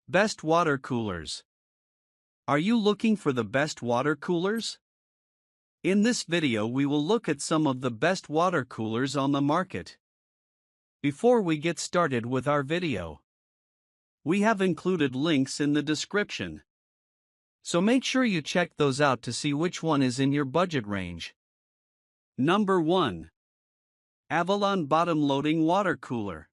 Best water coolers. Are you looking for the best water coolers? In this video we will look at some of the best water coolers on the market. Before we get started with our video, we have included links in the description, so make sure you check those out to see which one is in your budget range. Number 1. Avalon Bottom Loading Water Cooler.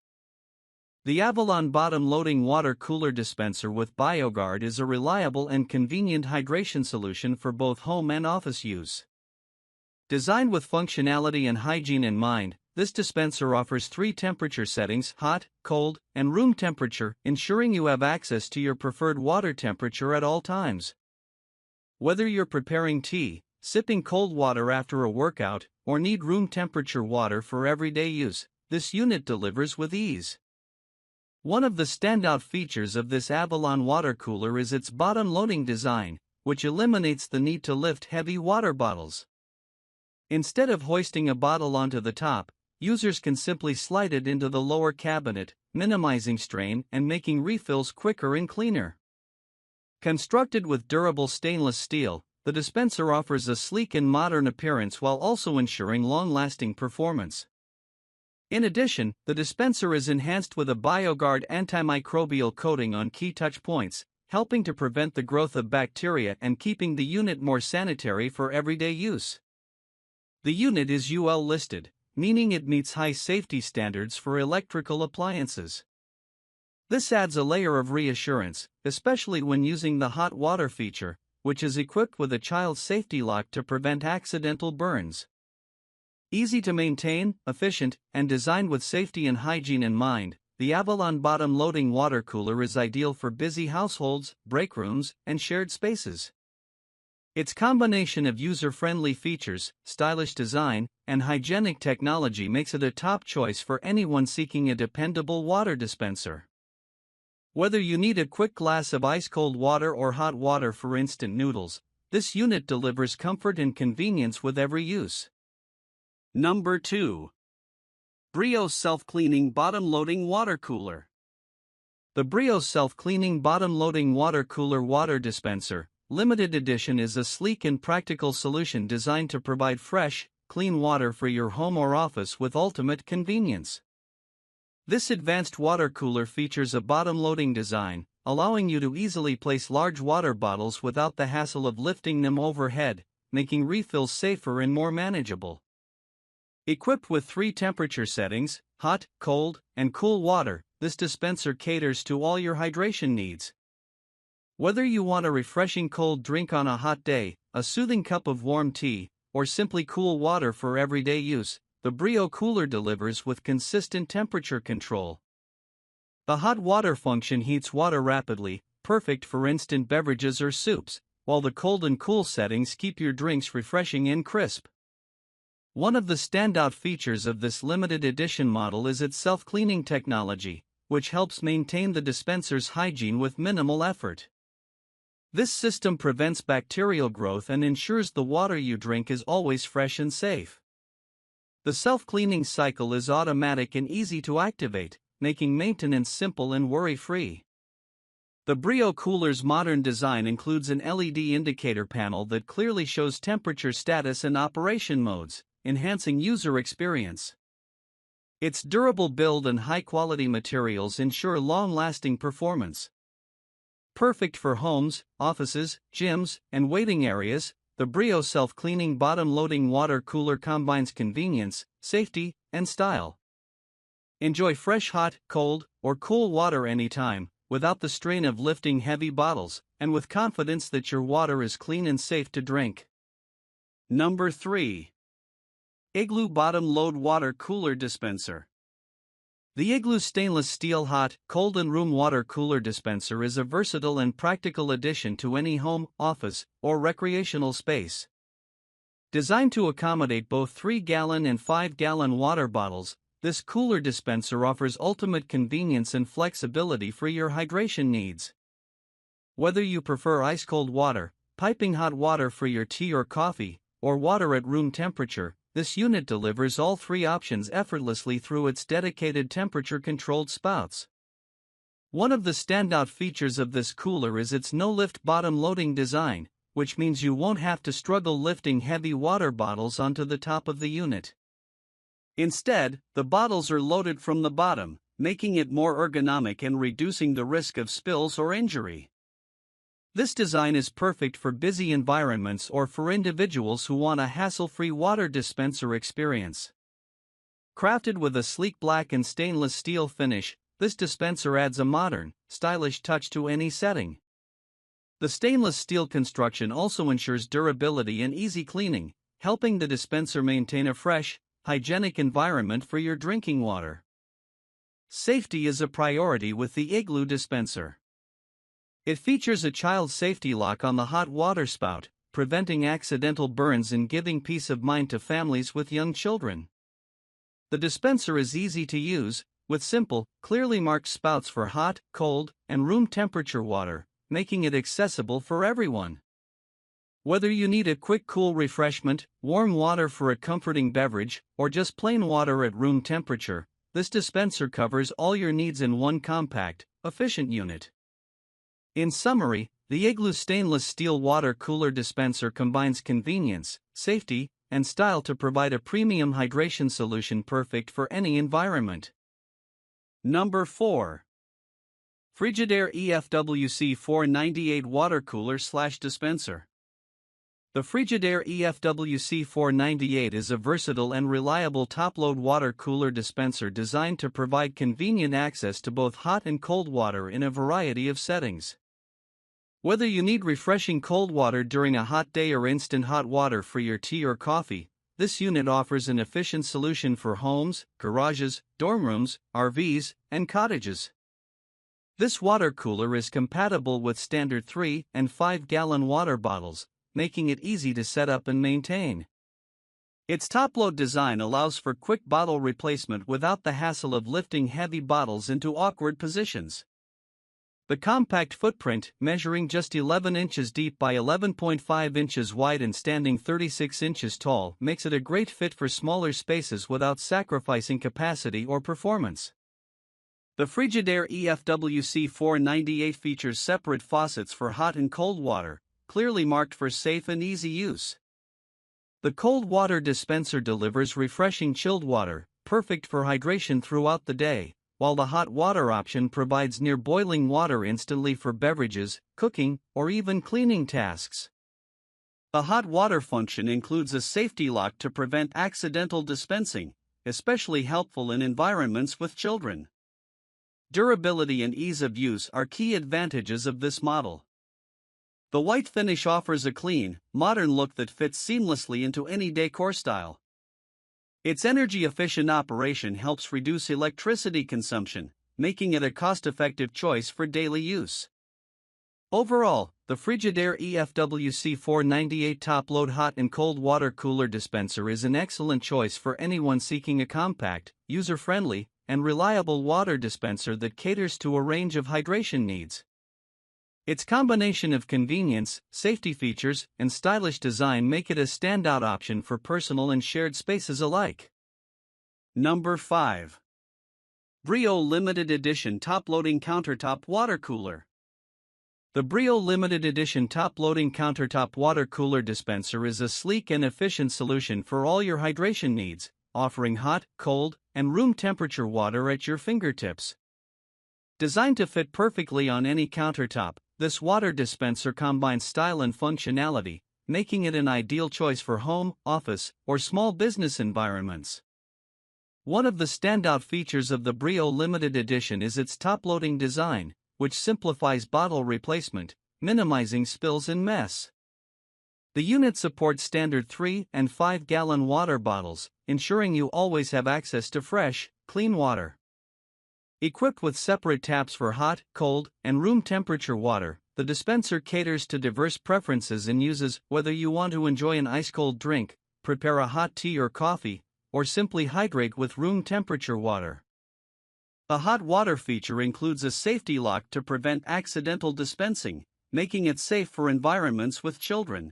The Avalon Bottom Loading Water Cooler Dispenser with BioGuard is a reliable and convenient hydration solution for both home and office use. Designed with functionality and hygiene in mind, this dispenser offers 3 temperature settings: hot, cold, and room temperature, ensuring you have access to your preferred water temperature at all times. Whether you're preparing tea, sipping cold water after a workout, or need room temperature water for everyday use, this unit delivers with ease. One of the standout features of this Avalon water cooler is its bottom loading design, which eliminates the need to lift heavy water bottles. Instead of hoisting a bottle onto the top, users can simply slide it into the lower cabinet, minimizing strain and making refills quicker and cleaner. Constructed with durable stainless steel, the dispenser offers a sleek and modern appearance while also ensuring long-lasting performance. In addition, the dispenser is enhanced with a BioGuard antimicrobial coating on key touch points, helping to prevent the growth of bacteria and keeping the unit more sanitary for everyday use. The unit is UL listed, meaning it meets high safety standards for electrical appliances. This adds a layer of reassurance, especially when using the hot water feature, which is equipped with a child safety lock to prevent accidental burns. Easy to maintain, efficient, and designed with safety and hygiene in mind, the Avalon Bottom Loading Water Cooler is ideal for busy households, break rooms, and shared spaces. Its combination of user-friendly features, stylish design, and hygienic technology makes it a top choice for anyone seeking a dependable water dispenser. Whether you need a quick glass of ice-cold water or hot water for instant noodles, this unit delivers comfort and convenience with every use. Number 2. Brio Self-Cleaning Bottom Loading Water Cooler. The Brio Self-Cleaning Bottom Loading Water Cooler Water Dispenser, Limited Edition is a sleek and practical solution designed to provide fresh, clean water for your home or office with ultimate convenience. This advanced water cooler features a bottom-loading design, allowing you to easily place large water bottles without the hassle of lifting them overhead, making refills safer and more manageable. Equipped with 3 temperature settings, hot, cold, and cool water, this dispenser caters to all your hydration needs. Whether you want a refreshing cold drink on a hot day, a soothing cup of warm tea, or simply cool water for everyday use, the Brio cooler delivers with consistent temperature control. The hot water function heats water rapidly, perfect for instant beverages or soups, while the cold and cool settings keep your drinks refreshing and crisp. One of the standout features of this limited edition model is its self-cleaning technology, which helps maintain the dispenser's hygiene with minimal effort. This system prevents bacterial growth and ensures the water you drink is always fresh and safe. The self-cleaning cycle is automatic and easy to activate, making maintenance simple and worry-free. The Brio cooler's modern design includes an LED indicator panel that clearly shows temperature status and operation modes, enhancing user experience. Its durable build and high-quality materials ensure long-lasting performance. Perfect for homes, offices, gyms, and waiting areas, the Brio self-cleaning bottom-loading water cooler combines convenience, safety, and style. Enjoy fresh hot, cold, or cool water anytime, without the strain of lifting heavy bottles, and with confidence that your water is clean and safe to drink. Number 3. Igloo Bottom Load Water Cooler Dispenser. The Igloo stainless steel hot, cold and room water cooler dispenser is a versatile and practical addition to any home, office, or recreational space. Designed to accommodate both 3-gallon and 5-gallon water bottles, this cooler dispenser offers ultimate convenience and flexibility for your hydration needs. Whether you prefer ice-cold water, piping hot water for your tea or coffee, or water at room temperature, this unit delivers all 3 options effortlessly through its dedicated temperature-controlled spouts. One of the standout features of this cooler is its no-lift bottom loading design, which means you won't have to struggle lifting heavy water bottles onto the top of the unit. Instead, the bottles are loaded from the bottom, making it more ergonomic and reducing the risk of spills or injury. This design is perfect for busy environments or for individuals who want a hassle-free water dispenser experience. Crafted with a sleek black and stainless steel finish, this dispenser adds a modern, stylish touch to any setting. The stainless steel construction also ensures durability and easy cleaning, helping the dispenser maintain a fresh, hygienic environment for your drinking water. Safety is a priority with the Igloo dispenser. It features a child safety lock on the hot water spout, preventing accidental burns and giving peace of mind to families with young children. The dispenser is easy to use, with simple, clearly marked spouts for hot, cold, and room temperature water, making it accessible for everyone. Whether you need a quick cool refreshment, warm water for a comforting beverage, or just plain water at room temperature, this dispenser covers all your needs in one compact, efficient unit. In summary, the Igloo stainless steel water cooler dispenser combines convenience, safety, and style to provide a premium hydration solution perfect for any environment. Number 4. Frigidaire EFWC 498 Water Cooler/Dispenser. The Frigidaire EFWC 498 is a versatile and reliable top-load water cooler dispenser designed to provide convenient access to both hot and cold water in a variety of settings. Whether you need refreshing cold water during a hot day or instant hot water for your tea or coffee, this unit offers an efficient solution for homes, garages, dorm rooms, RVs, and cottages. This water cooler is compatible with standard 3 and 5-gallon water bottles, making it easy to set up and maintain. Its top-load design allows for quick bottle replacement without the hassle of lifting heavy bottles into awkward positions. The compact footprint, measuring just 11 inches deep by 11.5 inches wide and standing 36 inches tall, makes it a great fit for smaller spaces without sacrificing capacity or performance. The Frigidaire EFWC 498 features separate faucets for hot and cold water, clearly marked for safe and easy use. The cold water dispenser delivers refreshing chilled water, perfect for hydration throughout the day, while the hot water option provides near-boiling water instantly for beverages, cooking, or even cleaning tasks. The hot water function includes a safety lock to prevent accidental dispensing, especially helpful in environments with children. Durability and ease of use are key advantages of this model. The white finish offers a clean, modern look that fits seamlessly into any decor style. Its energy-efficient operation helps reduce electricity consumption, making it a cost-effective choice for daily use. Overall, the Frigidaire EFWC 498 top-load hot and cold water cooler dispenser is an excellent choice for anyone seeking a compact, user-friendly, and reliable water dispenser that caters to a range of hydration needs. Its combination of convenience, safety features, and stylish design make it a standout option for personal and shared spaces alike. Number 5. Brio Limited Edition Top-Loading Countertop Water Cooler. The Brio Limited Edition Top-Loading Countertop Water Cooler Dispenser is a sleek and efficient solution for all your hydration needs, offering hot, cold, and room temperature water at your fingertips. Designed to fit perfectly on any countertop, this water dispenser combines style and functionality, making it an ideal choice for home, office, or small business environments. One of the standout features of the Brio Limited Edition is its top-loading design, which simplifies bottle replacement, minimizing spills and mess. The unit supports standard 3 and 5-gallon water bottles, ensuring you always have access to fresh, clean water. Equipped with separate taps for hot, cold, and room temperature water, the dispenser caters to diverse preferences and uses whether you want to enjoy an ice-cold drink, prepare a hot tea or coffee, or simply hydrate with room temperature water. The hot water feature includes a safety lock to prevent accidental dispensing, making it safe for environments with children.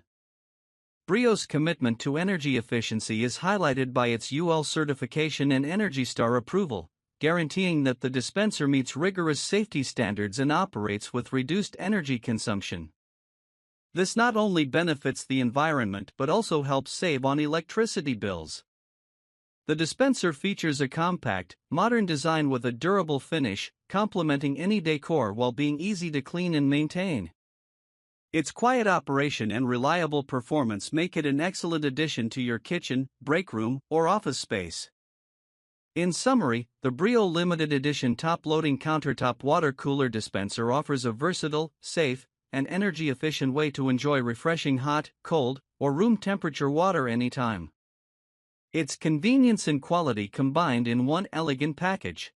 Brio's commitment to energy efficiency is highlighted by its UL certification and ENERGY Star approval, guaranteeing that the dispenser meets rigorous safety standards and operates with reduced energy consumption. This not only benefits the environment but also helps save on electricity bills. The dispenser features a compact, modern design with a durable finish, complementing any decor while being easy to clean and maintain. Its quiet operation and reliable performance make it an excellent addition to your kitchen, break room, or office space. In summary, the Brio limited edition top-loading countertop water cooler dispenser offers a versatile, safe, and energy-efficient way to enjoy refreshing hot, cold, or room temperature water anytime. Its convenience and quality combined in one elegant package.